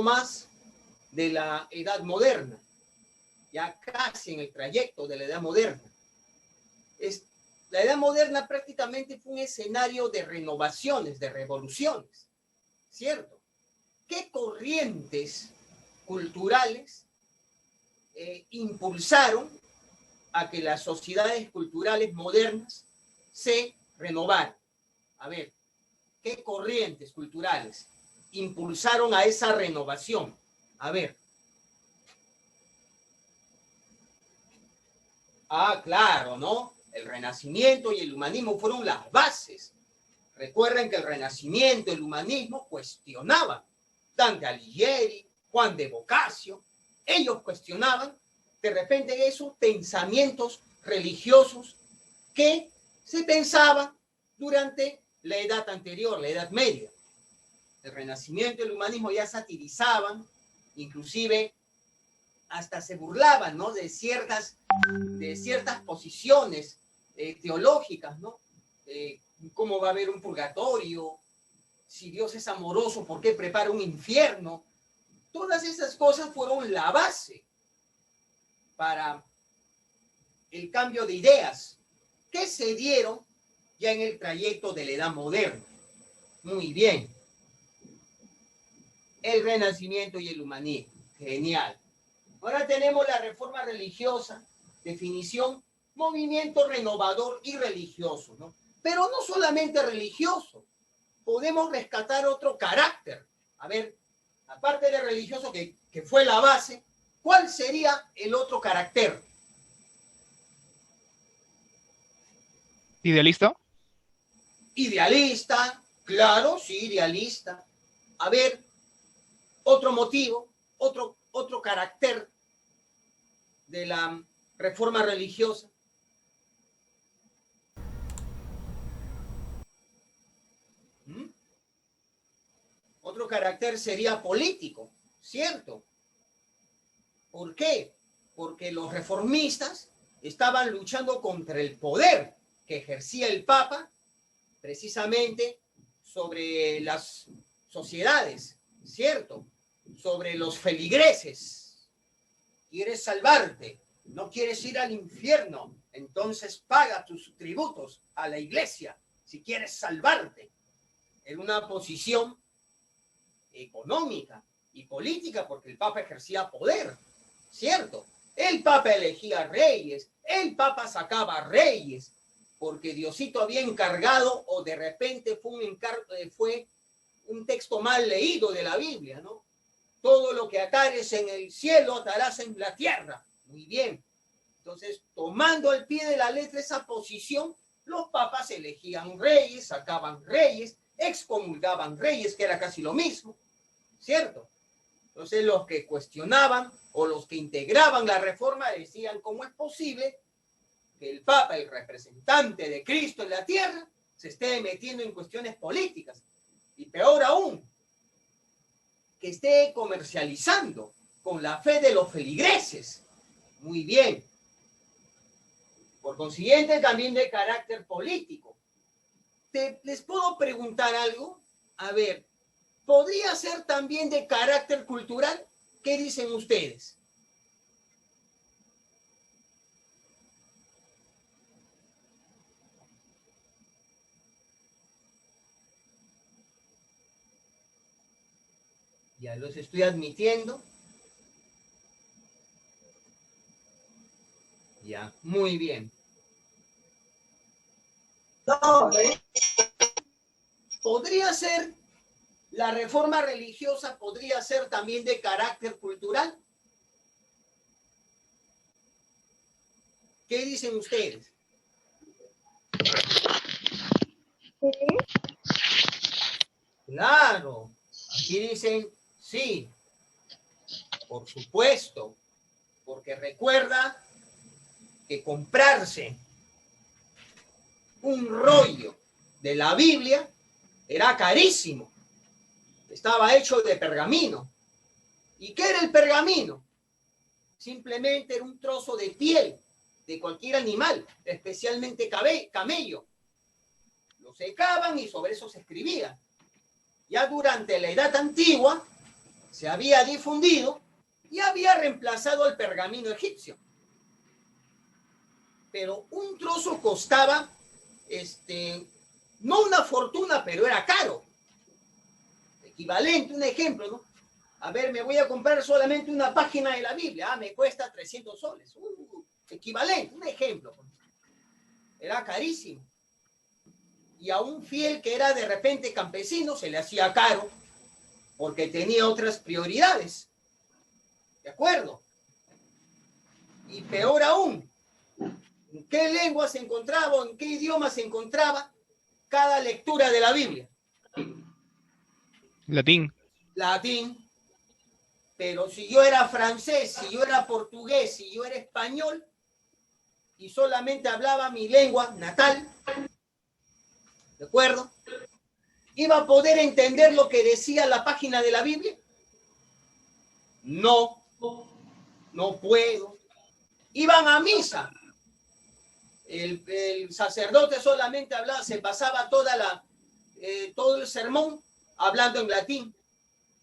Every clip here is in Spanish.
poco más de la edad moderna, ya casi en el trayecto de la edad moderna. La edad moderna prácticamente fue un escenario de renovaciones, de revoluciones, ¿cierto? ¿Qué corrientes culturales impulsaron a que las sociedades culturales modernas se renovaran? A ver, ¿qué corrientes culturales impulsaron a esa renovación? A ver. Ah, claro, ¿no? El Renacimiento y el humanismo fueron las bases. Recuerden que el Renacimiento y el humanismo cuestionaban. Dante Alighieri, Juan de Boccaccio, ellos cuestionaban de repente esos pensamientos religiosos que se pensaban durante la edad anterior, la Edad Media. El Renacimiento y el humanismo ya satirizaban, inclusive hasta se burlaban, ¿no? de ciertas posiciones teológicas, ¿no? ¿Cómo va a haber un purgatorio? Si Dios es amoroso, ¿por qué prepara un infierno? Todas esas cosas fueron la base para el cambio de ideas que se dieron ya en el trayecto de la edad moderna. Muy bien. El Renacimiento y el humanismo. Genial. Ahora tenemos la reforma religiosa, definición, movimiento renovador y religioso, ¿no? Pero no solamente religioso, podemos rescatar otro carácter. A ver, aparte de religioso, que fue la base, ¿cuál sería el otro carácter? ¿Idealista? Idealista, claro, sí, idealista. A ver, otro motivo, otro carácter de la reforma religiosa. Otro carácter sería político, ¿cierto? ¿Por qué? Porque los reformistas estaban luchando contra el poder que ejercía el Papa precisamente sobre las sociedades, ¿cierto? Sobre los feligreses. ¿Quieres salvarte? ¿No quieres ir al infierno? Entonces paga tus tributos a la iglesia si quieres salvarte. En una posición económica y política porque el Papa ejercía poder, ¿cierto? El Papa elegía reyes, el Papa sacaba reyes, porque Diosito había encargado, o de repente fue un texto mal leído de la Biblia, ¿no? Todo lo que atares en el cielo atarás en la tierra. Muy bien. Entonces, tomando al pie de la letra esa posición, los papas elegían reyes, sacaban reyes, excomulgaban reyes, que era casi lo mismo, ¿cierto? Entonces, los que cuestionaban o los que integraban la reforma decían, ¿cómo es posible que el Papa, el representante de Cristo en la tierra, se esté metiendo en cuestiones políticas? Y peor aún, que esté comercializando con la fe de los feligreses. Muy bien. Por consiguiente, también de carácter político. ¿Les puedo preguntar algo? A ver, ¿podría ser también de carácter cultural? ¿Qué dicen ustedes? Ya los estoy admitiendo. Ya, muy bien. ¿Podría ser la reforma religiosa, podría ser también de carácter cultural? ¿Qué dicen ustedes? Claro, aquí dicen sí, por supuesto, porque recuerda que comprarse un rollo de la Biblia era carísimo. Estaba hecho de pergamino. ¿Y qué era el pergamino? Simplemente era un trozo de piel de cualquier animal, especialmente camello. Lo secaban y sobre eso se escribía. Ya durante la Edad Antigua, se había difundido y había reemplazado al pergamino egipcio. Pero un trozo costaba, no una fortuna, pero era caro. Equivalente, un ejemplo, ¿no? A ver, me voy a comprar solamente una página de la Biblia. Me cuesta 300 soles. Equivalente, un ejemplo. Era carísimo. Y a un fiel que era de repente campesino se le hacía caro porque tenía otras prioridades. ¿De acuerdo? Y peor aún, ¿en qué lengua se encontraba o en qué idioma se encontraba cada lectura de la Biblia? Latín. Latín. Pero si yo era francés, si yo era portugués, si yo era español y solamente hablaba mi lengua natal, ¿de acuerdo? ¿Iba a poder entender lo que decía la página de la Biblia? No, no puedo. Iban a misa. El sacerdote solamente hablaba, se pasaba todo el sermón hablando en latín.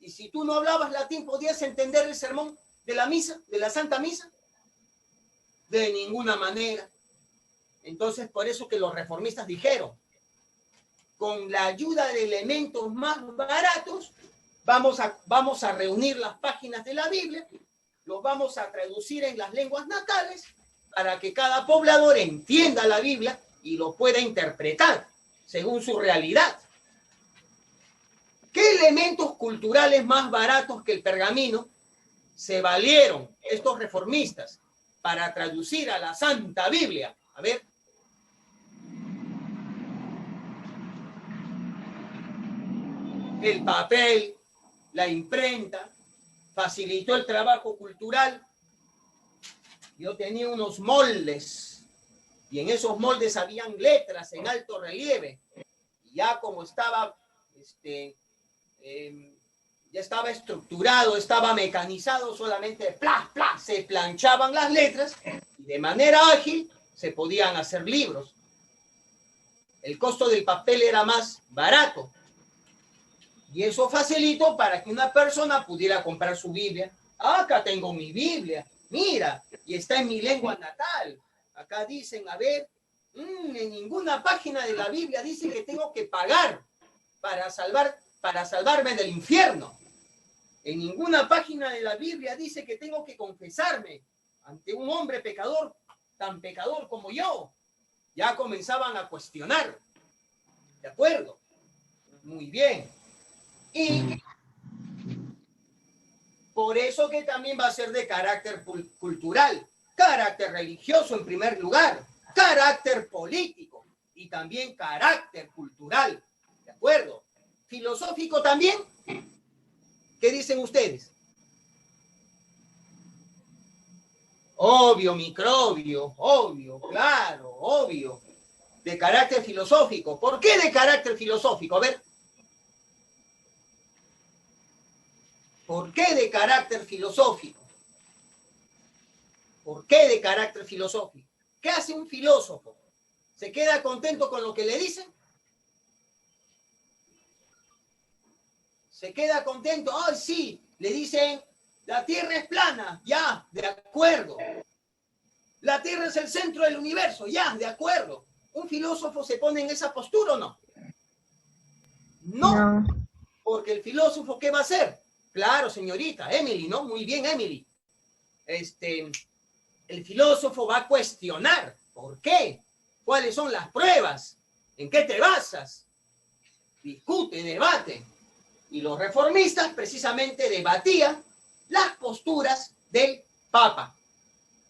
Y si tú no hablabas latín, ¿podías entender el sermón de la misa, de la Santa Misa? De ninguna manera. Entonces, por eso que los reformistas dijeron, con la ayuda de elementos más baratos, vamos a reunir las páginas de la Biblia, los vamos a traducir en las lenguas natales para que cada poblador entienda la Biblia y lo pueda interpretar según su realidad. ¿Qué elementos culturales más baratos que el pergamino se valieron estos reformistas para traducir a la Santa Biblia? A ver. El papel, la imprenta, facilitó el trabajo cultural. Yo tenía unos moldes y en esos moldes habían letras en alto relieve. Y ya como estaba, ya estaba estructurado, estaba mecanizado, solamente ¡pla, pla! Se planchaban las letras y de manera ágil se podían hacer libros. El costo del papel era más barato. Y eso facilitó para que una persona pudiera comprar su Biblia. Acá tengo mi Biblia, mira, y está en mi lengua natal. Acá dicen, a ver, en ninguna página de la Biblia dice que tengo que pagar para salvarme del infierno. En ninguna página de la Biblia dice que tengo que confesarme ante un hombre pecador, tan pecador como yo. Ya comenzaban a cuestionar. ¿De acuerdo? Muy bien. Y por eso que también va a ser de carácter cultural, carácter religioso en primer lugar, carácter político y también carácter cultural. ¿De acuerdo? Filosófico también. ¿Qué dicen ustedes? Obvio, microbio, obvio, claro, obvio. De carácter filosófico. ¿Por qué de carácter filosófico? A ver. ¿Por qué de carácter filosófico? ¿Por qué de carácter filosófico? ¿Qué hace un filósofo? ¿Se queda contento con lo que le dicen? ¿Se queda contento? ¡Ay, sí! Le dicen, la Tierra es plana. Ya, de acuerdo. La Tierra es el centro del universo. Ya, de acuerdo. ¿Un filósofo se pone en esa postura o no? No. Porque el filósofo, ¿qué va a hacer? Claro, señorita, Emily, ¿no? Muy bien, Emily. El filósofo va a cuestionar. ¿Por qué? ¿Cuáles son las pruebas? ¿En qué te basas? Discute, debate. Y los reformistas precisamente debatían las posturas del Papa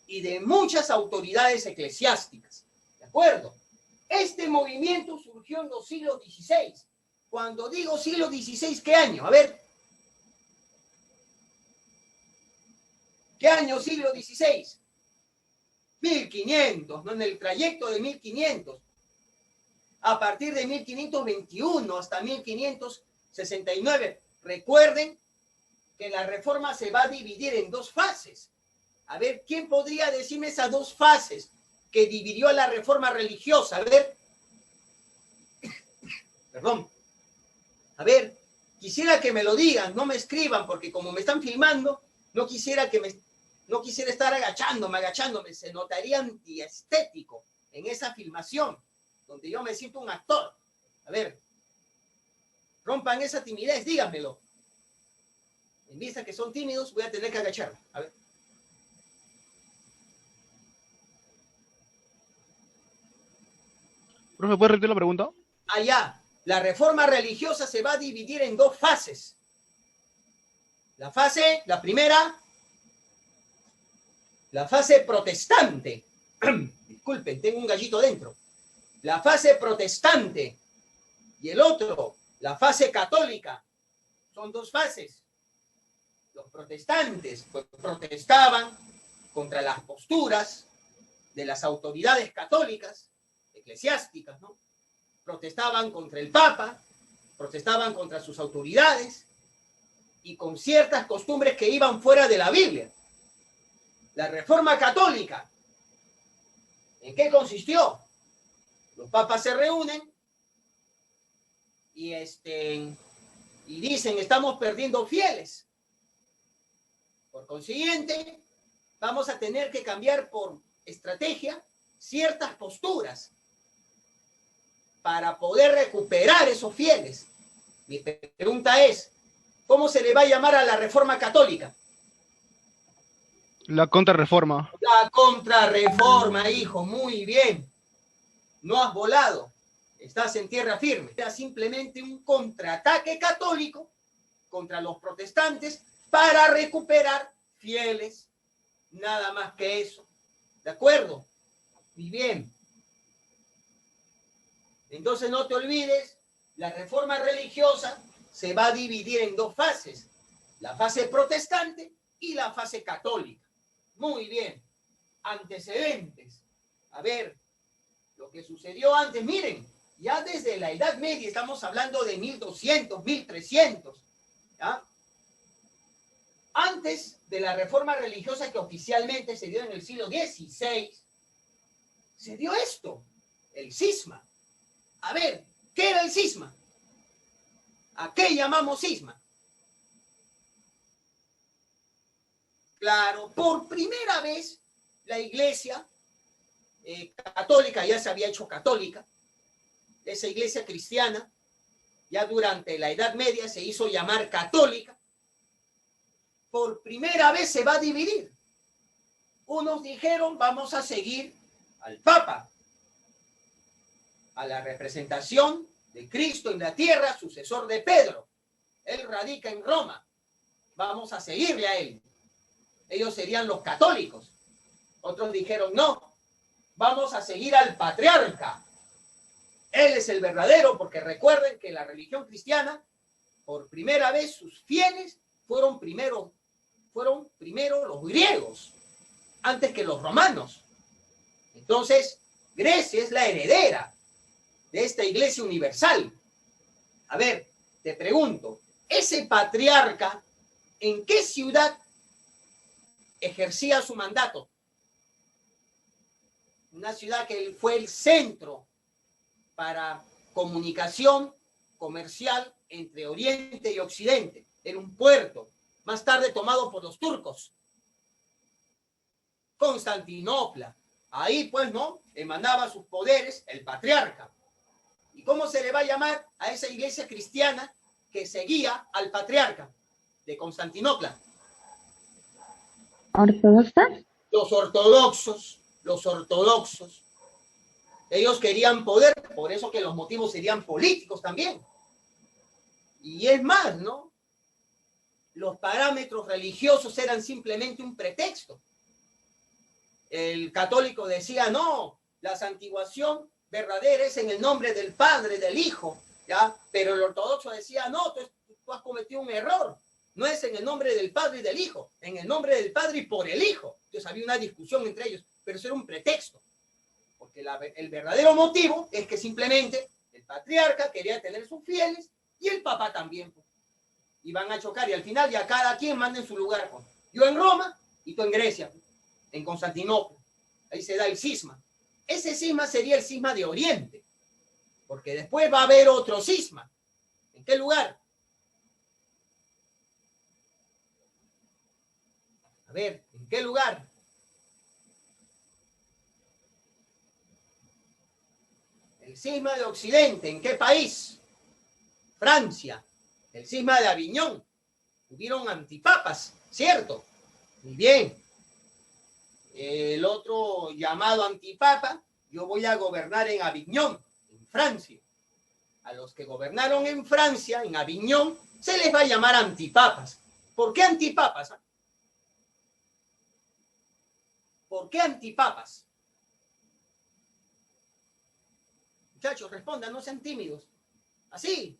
y de muchas autoridades eclesiásticas. ¿De acuerdo? Este movimiento surgió en los siglos XVI. Cuando digo siglo XVI, ¿qué año? A ver. ¿Qué año siglo XVI? 1500, ¿no? En el trayecto de 1500. A partir de 1521 hasta 1569. Recuerden que la reforma se va a dividir en dos fases. A ver, ¿quién podría decirme esas dos fases que dividió la reforma religiosa? A ver. Perdón. A ver, Quisiera que me lo digan, no me escriban, porque como me están filmando, no quisiera estar agachándome, se notaría antiestético en esa filmación, donde yo me siento un actor. A ver, rompan esa timidez, díganmelo. En vista que son tímidos, voy a tener que agacharme. A ver. Profe, ¿puede repetir la pregunta? Allá, la reforma religiosa se va a dividir en dos fases. La primera, la fase protestante. Disculpen, tengo un gallito dentro. La fase protestante y el otro, la fase católica. Son dos fases. Los protestantes pues, protestaban contra las posturas de las autoridades católicas, eclesiásticas, ¿no? Protestaban contra el Papa, protestaban contra sus autoridades y con ciertas costumbres que iban fuera de la Biblia. La Reforma Católica, ¿en qué consistió? Los papas se reúnen y dicen, estamos perdiendo fieles. Por consiguiente, vamos a tener que cambiar por estrategia ciertas posturas para poder recuperar esos fieles. Mi pregunta es, ¿cómo se le va a llamar a la Reforma Católica? La contrarreforma. La contrarreforma, hijo, muy bien. No has volado, estás en tierra firme. Era simplemente un contraataque católico contra los protestantes para recuperar fieles, nada más que eso. ¿De acuerdo? Muy bien. Entonces no te olvides, la reforma religiosa se va a dividir en dos fases, la fase protestante y la fase católica. Muy bien. Antecedentes. A ver, lo que sucedió antes, miren, ya desde la Edad Media, estamos hablando de 1200, 1300, ¿ya? Antes de la reforma religiosa que oficialmente se dio en el siglo XVI, se dio esto, el cisma. A ver, ¿qué era el cisma? ¿A qué llamamos cisma? Claro, por primera vez la iglesia católica ya se había hecho católica. Esa iglesia cristiana ya durante la Edad Media se hizo llamar católica. Por primera vez se va a dividir. Unos dijeron, vamos a seguir al Papa, a la representación de Cristo en la tierra, sucesor de Pedro. Él radica en Roma. Vamos a seguirle a él. Ellos serían los católicos. Otros dijeron, no, vamos a seguir al patriarca. Él es el verdadero, porque recuerden que la religión cristiana, por primera vez, sus fieles fueron primero los griegos, antes que los romanos. Entonces, Grecia es la heredera de esta iglesia universal. A ver, te pregunto, ese patriarca, ¿en qué ciudad ejercía su mandato? Una ciudad que fue el centro para comunicación comercial entre Oriente y Occidente. Era un puerto, más tarde tomado por los turcos. Constantinopla. Ahí, pues, ¿no? Emanaba sus poderes el patriarca. ¿Y cómo se le va a llamar a esa iglesia cristiana que seguía al patriarca de Constantinopla? ¿Ortodoxa? Los ortodoxos, los ortodoxos. Ellos querían poder, por eso que los motivos serían políticos también. Y es más, ¿no? Los parámetros religiosos eran simplemente un pretexto. El católico decía, no, la santiguación verdadera es en el nombre del Padre, del Hijo, ¿ya? Pero el ortodoxo decía, no, tú has cometido un error. No es en el nombre del Padre y del Hijo, en el nombre del Padre y por el Hijo. Entonces había una discusión entre ellos, pero eso era un pretexto. Porque el verdadero motivo es que simplemente el patriarca quería tener sus fieles y el Papa también. Y van a chocar y al final ya cada quien manda en su lugar. Yo en Roma y tú en Grecia, en Constantinopla. Ahí se da el cisma. Ese cisma sería el cisma de Oriente, porque después va a haber otro cisma. ¿En qué lugar? A ver, ¿en qué lugar? El cisma de Occidente, ¿en qué país? Francia. El cisma de Aviñón. Hubieron antipapas, ¿cierto? Muy bien. El otro llamado antipapa, yo voy a gobernar en Aviñón, en Francia. A los que gobernaron en Francia, en Aviñón, se les va a llamar antipapas. ¿Por qué antipapas? ¿Por qué antipapas? Muchachos, respondan, no sean tímidos. Así,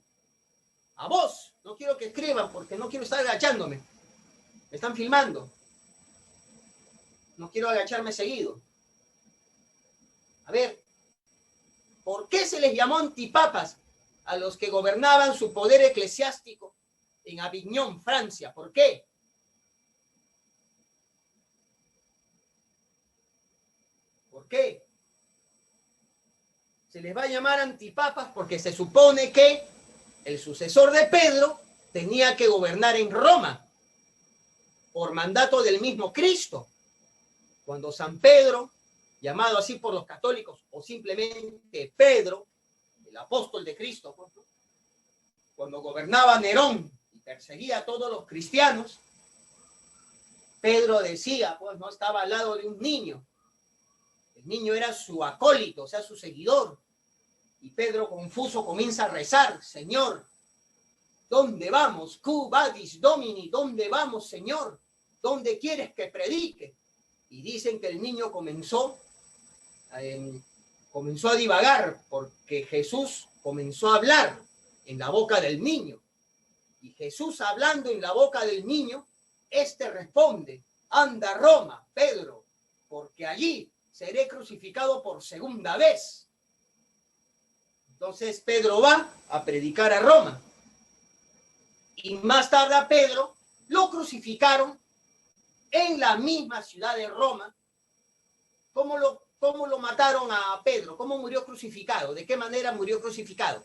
a vos. No quiero que escriban porque no quiero estar agachándome. Me están filmando. No quiero agacharme seguido. A ver, ¿por qué se les llamó antipapas a los que gobernaban su poder eclesiástico en Aviñón, Francia? ¿Por qué? ¿Por qué? Se les va a llamar antipapas porque se supone que el sucesor de Pedro tenía que gobernar en Roma por mandato del mismo Cristo. Cuando San Pedro, llamado así por los católicos, o simplemente Pedro, el apóstol de Cristo, cuando gobernaba Nerón y perseguía a todos los cristianos, Pedro decía, pues no estaba al lado de un niño. El niño era su acólito, o sea, su seguidor. Y Pedro, confuso, comienza a rezar: Señor, ¿dónde vamos? Quo vadis Domini, ¿dónde vamos, Señor? ¿Dónde quieres que predique? Y dicen que el niño comenzó a divagar porque Jesús comenzó a hablar en la boca del niño. Y Jesús, hablando en la boca del niño, este responde: anda a Roma, Pedro, porque allí seré crucificado por segunda vez. Entonces Pedro va a predicar a Roma. Y más tarde a Pedro lo crucificaron en la misma ciudad de Roma. ¿Cómo lo mataron a Pedro? ¿Cómo murió crucificado? ¿De qué manera murió crucificado?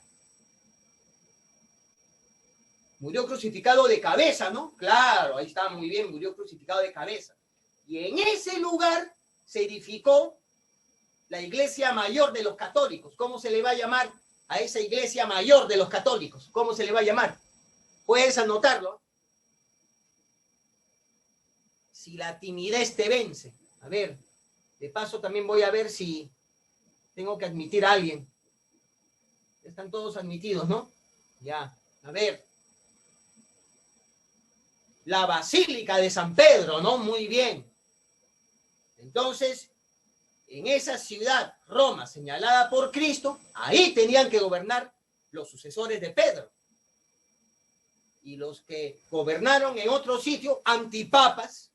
Murió crucificado de cabeza, ¿no? Claro, ahí está, muy bien, murió crucificado de cabeza. Y en ese lugar se edificó la iglesia mayor de los católicos. ¿Cómo se le va a llamar a esa iglesia mayor de los católicos? ¿Cómo se le va a llamar? Puedes anotarlo. Si la timidez te vence. A ver, de paso también voy a ver si tengo que admitir a alguien. Están todos admitidos, ¿no? Ya, a ver. La Basílica de San Pedro, ¿no? Muy bien. Entonces, en esa ciudad, Roma, señalada por Cristo, ahí tenían que gobernar los sucesores de Pedro. Y los que gobernaron en otro sitio, antipapas,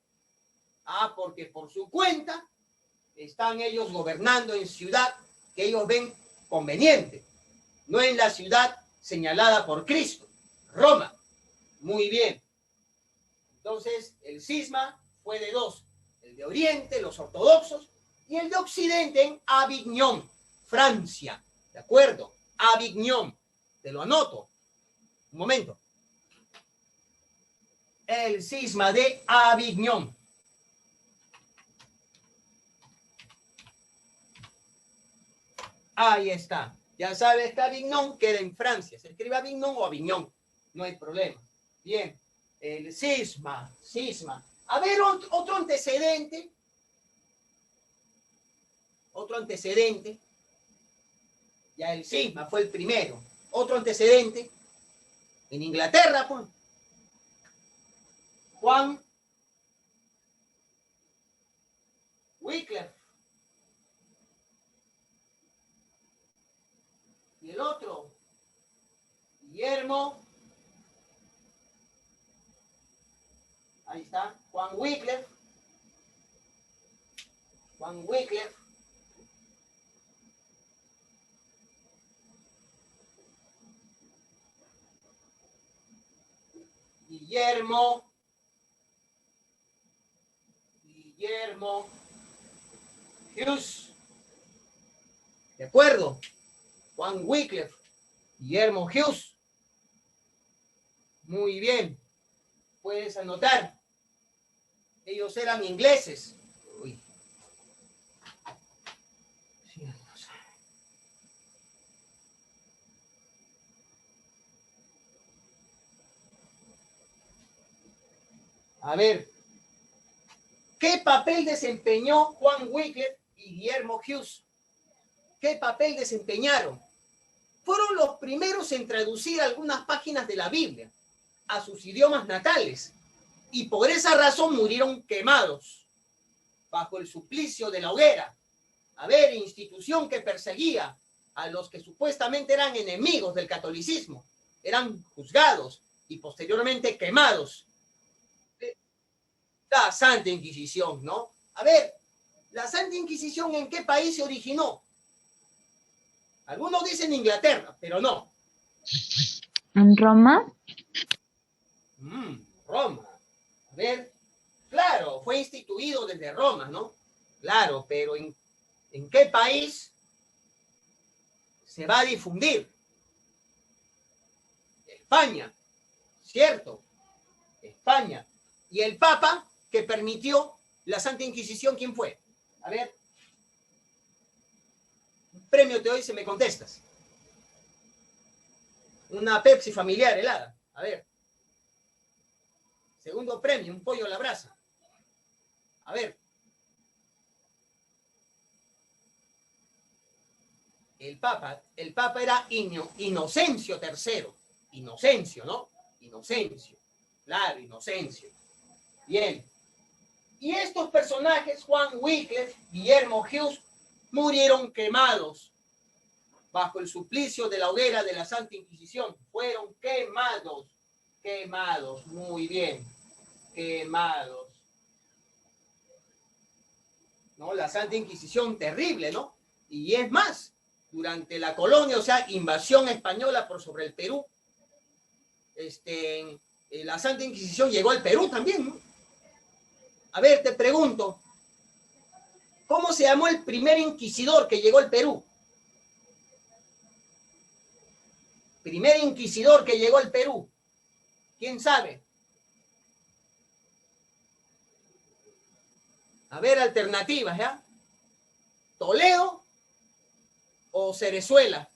porque por su cuenta están ellos gobernando en ciudad que ellos ven conveniente, no en la ciudad señalada por Cristo, Roma. Muy bien. Entonces, el cisma fue de dos: el de Oriente, los ortodoxos, y el de Occidente en Aviñón, Francia. ¿De acuerdo? Aviñón. Te lo anoto. Un momento. El cisma de Aviñón. Ahí está. Ya sabes que Aviñón queda en Francia. Se escribe Aviñón o Aviñón. No hay problema. Bien. El cisma. A ver, otro antecedente. Ya el cisma fue el primero. Otro antecedente. En Inglaterra, pues, Juan Wycliffe. Y el otro, Guillermo. Ahí está, Juan Wycliffe. Guillermo Hughes. ¿De acuerdo? Juan Wycliffe, Guillermo Hughes. Muy bien. Puedes anotar. Ellos eran ingleses. Uy. A ver, ¿qué papel desempeñó Juan Wycliffe y Guillermo Hughes? ¿Qué papel desempeñaron? Fueron los primeros en traducir algunas páginas de la Biblia a sus idiomas natales y por esa razón murieron quemados bajo el suplicio de la hoguera. A ver, institución que perseguía a los que supuestamente eran enemigos del catolicismo, eran juzgados y posteriormente quemados. La Santa Inquisición, ¿no? A ver, ¿la Santa Inquisición en qué país se originó? Algunos dicen Inglaterra, pero no. ¿En Roma? Roma. A ver, claro, fue instituido desde Roma, ¿no? Claro, pero ¿en qué país se va a difundir? España, ¿cierto? España. ¿Y el Papa que permitió la Santa Inquisición, quién fue? A ver. Un premio te doy si me contestas. Una Pepsi familiar helada. A ver. Segundo premio, un pollo a la brasa. A ver. El Papa era Inocencio III. Inocencio, ¿no? Inocencio. Claro, Inocencio. Bien. Y estos personajes, Juan Wycliffe, Guillermo Hughes, murieron quemados bajo el suplicio de la hoguera de la Santa Inquisición. Fueron quemados. Quemados. Muy bien. Quemados. ¿No? La Santa Inquisición terrible, ¿no? Y es más, durante la colonia, o sea, invasión española por sobre el Perú, la Santa Inquisición llegó al Perú también, ¿no? A ver, te pregunto, ¿cómo se llamó el primer inquisidor que llegó al Perú? Primer inquisidor que llegó al Perú. ¿Quién sabe? A ver, alternativas, ¿ya? ¿Toledo o Cerezuela?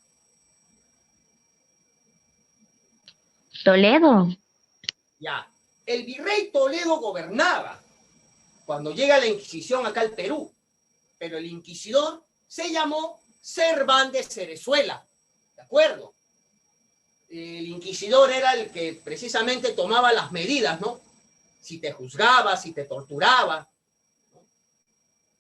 Toledo. Ya. El virrey Toledo gobernaba cuando llega la Inquisición acá al Perú, pero el inquisidor se llamó Serván de Cerezuela, ¿de acuerdo? El inquisidor era el que precisamente tomaba las medidas, ¿no? Si te juzgaba, si te torturaba.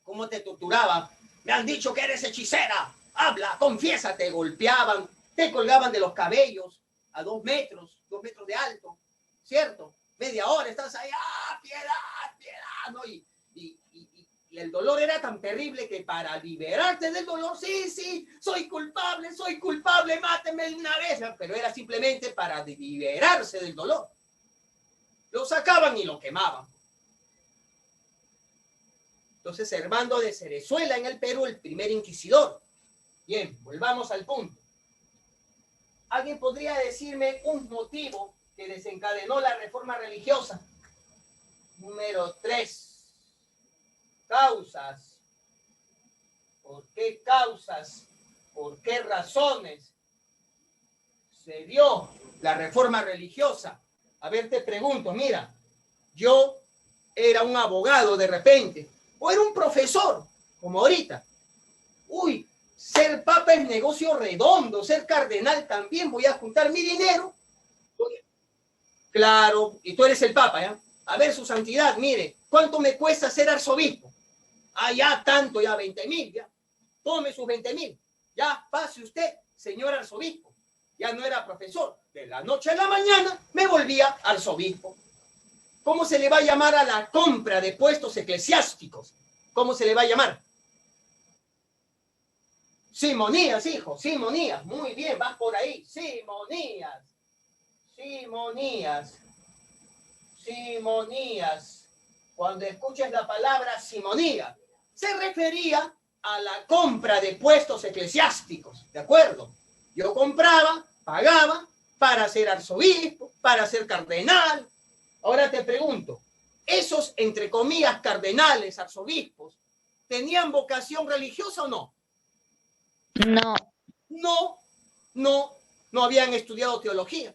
¿Cómo te torturaba? Me han dicho que eres hechicera, habla, confiésate, golpeaban, te colgaban de los cabellos a 2 metros de alto, ¿cierto? Media hora estás ahí, ¡ah, piedad, piedad! ¿No? Y el dolor era tan terrible que para liberarte del dolor, sí, soy culpable, máteme de una vez, pero era simplemente para liberarse del dolor. Lo sacaban y lo quemaban. Entonces, Servando de Cerezuela en el Perú, el primer inquisidor. Bien, volvamos al punto. ¿Alguien podría decirme un motivo que desencadenó la reforma religiosa? Número 3. Causas. ¿Por qué causas? ¿Por qué razones se dio la reforma religiosa? A ver, te pregunto, mira, yo era un abogado de repente, o era un profesor, como ahorita. Uy, ser papa es negocio redondo, ser cardenal también, voy a juntar mi dinero. Claro, y tú eres el papa, ¿ya? A ver, su santidad, mire, ¿cuánto me cuesta ser arzobispo? Ah, ya tanto, ya 20,000, ya. Tome sus 20,000. Ya, pase usted, señor arzobispo. Ya no era profesor. De la noche a la mañana me volvía arzobispo. ¿Cómo se le va a llamar a la compra de puestos eclesiásticos? ¿Cómo se le va a llamar? Simonías, hijo, simonías. Muy bien, vas por ahí. Simonías. Simonías. Simonías. Cuando escuches la palabra simonía, se refería a la compra de puestos eclesiásticos, ¿de acuerdo? Yo compraba, pagaba para ser arzobispo, para ser cardenal. Ahora te pregunto, esos, entre comillas, cardenales, arzobispos, ¿tenían vocación religiosa o no? No. No habían estudiado teología.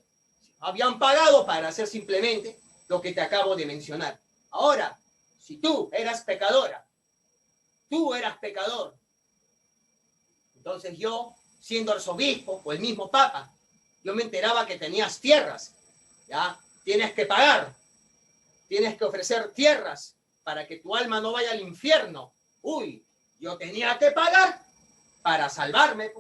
Habían pagado para hacer simplemente lo que te acabo de mencionar. Ahora, si tú eras pecadora, tú eras pecador, entonces yo, siendo arzobispo o el mismo papa, yo me enteraba que tenías tierras, ¿ya? Tienes que pagar, tienes que ofrecer tierras para que tu alma no vaya al infierno. Uy, yo tenía que pagar para salvarme,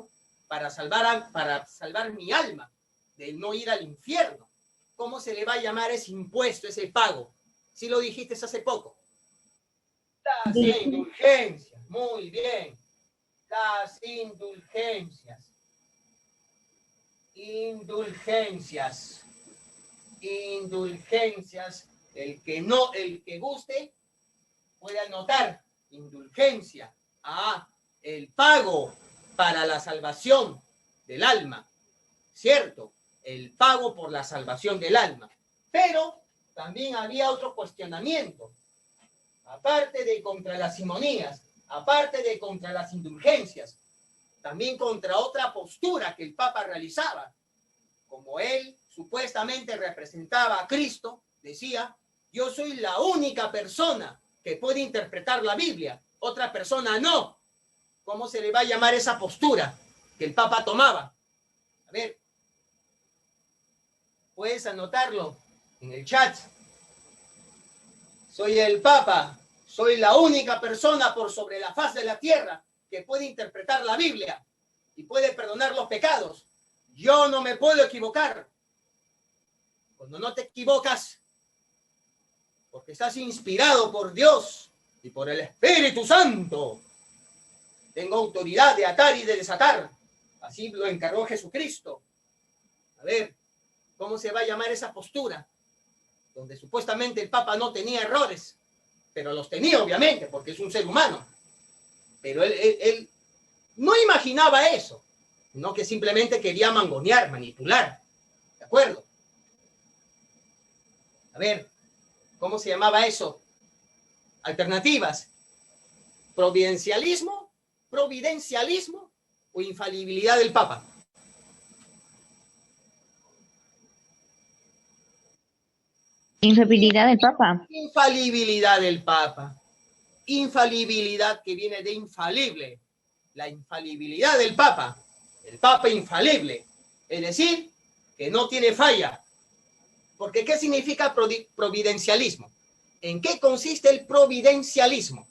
para salvar mi alma de no ir al infierno. ¿Cómo se le va a llamar ese impuesto, ese pago? Si lo dijiste hace poco. Las indulgencias, muy bien. Las indulgencias. Indulgencias. El que guste puede anotar. Indulgencia. El pago para la salvación del alma. ¿Cierto? El pago por la salvación del alma. Pero también había otro cuestionamiento. Aparte de contra las simonías, aparte de contra las indulgencias, también contra otra postura que el Papa realizaba. Como él supuestamente representaba a Cristo, decía, yo soy la única persona que puede interpretar la Biblia, otra persona no. ¿Cómo se le va a llamar esa postura que el Papa tomaba? A ver, puedes anotarlo en el chat. Soy el Papa, soy la única persona por sobre la faz de la tierra que puede interpretar la Biblia y puede perdonar los pecados. Yo no me puedo equivocar. Cuando no te equivocas, porque estás inspirado por Dios y por el Espíritu Santo, tengo autoridad de atar y de desatar. Así lo encargó Jesucristo. A ver, ¿cómo se va a llamar esa postura? Donde supuestamente el Papa no tenía errores, pero los tenía obviamente, porque es un ser humano. Pero él no imaginaba eso, sino que simplemente quería mangonear, manipular. ¿De acuerdo? A ver, ¿cómo se llamaba eso? Alternativas. Providencialismo o infalibilidad del Papa. Infalibilidad del Papa. Infalibilidad del Papa. Infalibilidad que viene de infalible. La infalibilidad del Papa. El Papa infalible. Es decir, que no tiene falla. Porque ¿qué significa providencialismo? ¿En qué consiste el providencialismo?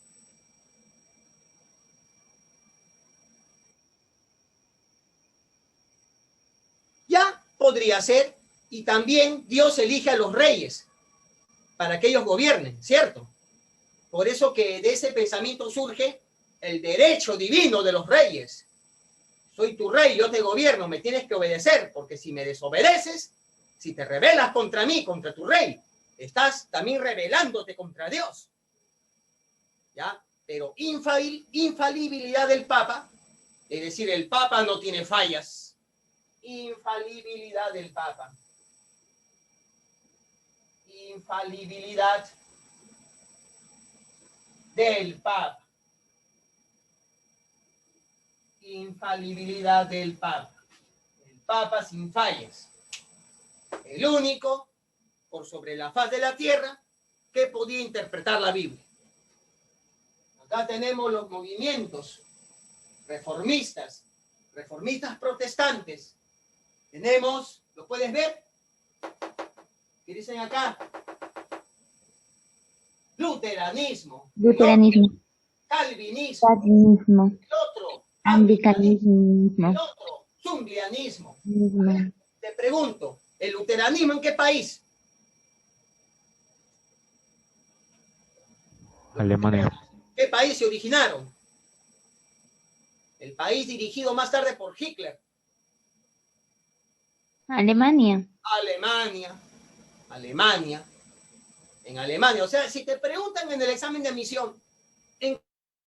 Ya podría ser, y también Dios elige a los reyes para que ellos gobiernen, ¿cierto? Por eso que de ese pensamiento surge el derecho divino de los reyes. Soy tu rey, yo te gobierno, me tienes que obedecer, porque si me desobedeces, si te rebelas contra mí, contra tu rey, estás también rebelándote contra Dios. ¿Ya? Pero infalibilidad del Papa, es decir, el Papa no tiene fallas. Infalibilidad del Papa. Infalibilidad del Papa. Infalibilidad del Papa. El Papa sin fallas. El único, por sobre la faz de la tierra, que podía interpretar la Biblia. Acá tenemos los movimientos reformistas protestantes. Tenemos, ¿lo puedes ver? ¿Qué dicen acá? Luteranismo. Calvinismo. El otro. Anglicanismo. El otro. Zunglianismo. Te pregunto, ¿el luteranismo en qué país? Alemania. ¿Qué país se originaron? El país dirigido más tarde por Hitler. Alemania. Alemania. En Alemania. O sea, si te preguntan en el examen de admisión,